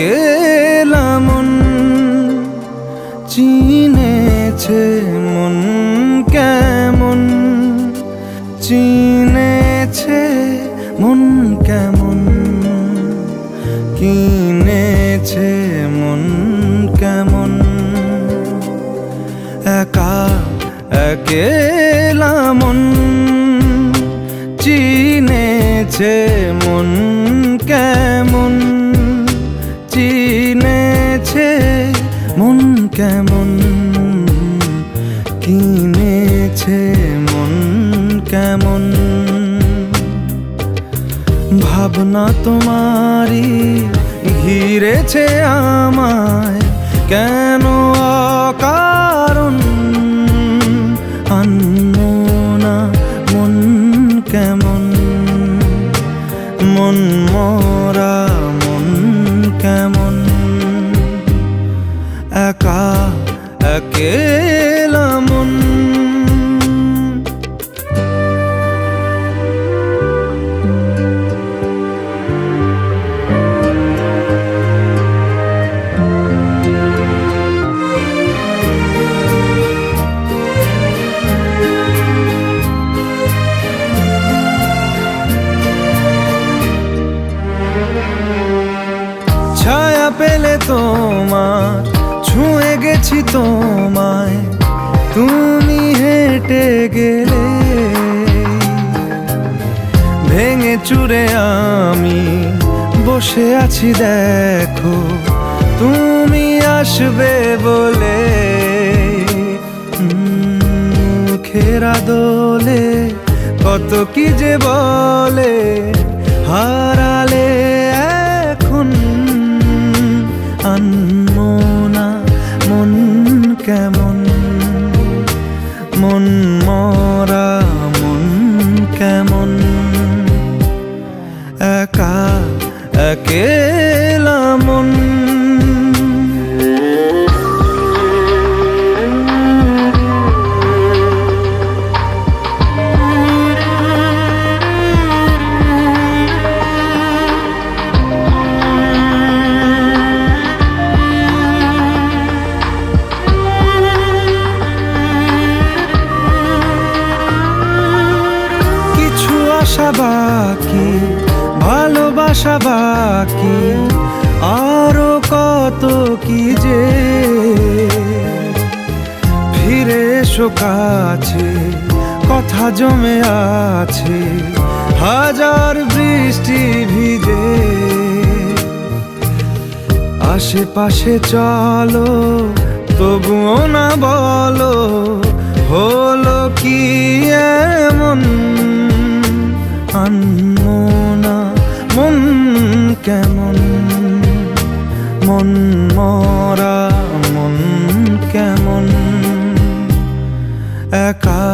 একেলা মন চিনেছে মন কেমন, চিনেছে মন কেমন, কিনেছে মন কেমন। একা একেলা মন চিনেছে মন কেমন, চিনেছে মন কেমন, কিনেছে মন কেমন। ভাবনা তোমারই ঘিরেছে আমায় কেন অকারণ, আনমনা মন কেমন, মন মরা মন কেমন। একা একেলা মন। ছায়া পেলে তোমার ছুঁয়ে গেছি তোমায়, তুমি হেঁটে গেলে ভেঙে চুরে আমি বসে আছি দেখো তুমি আসবে বলে। মুখের দোলে কত কি যে বলে, হারালে এখন আনমনা মন কেমন, মন মরা মন কেমন। একা একেলা মন। আশা বাকি, ভালোবাসা বাকি, আরো কত কি যে। ফিরে এসো কাছে, কথা জমে আছে হাজার বৃষ্টি ভিজে। আশেপাশে চলো তবুও না বলো হলো কি এমন, আনমনা মন কেমন, মন মরা মন কেমন। একা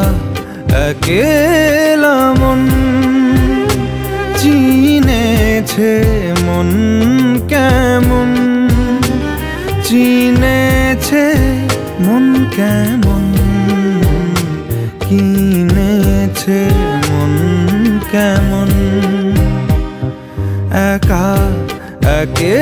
একেলা মন চিনেছে মন কেমন, চিনেছে মন কেমন, কিনেছে মন কেমন। একা একে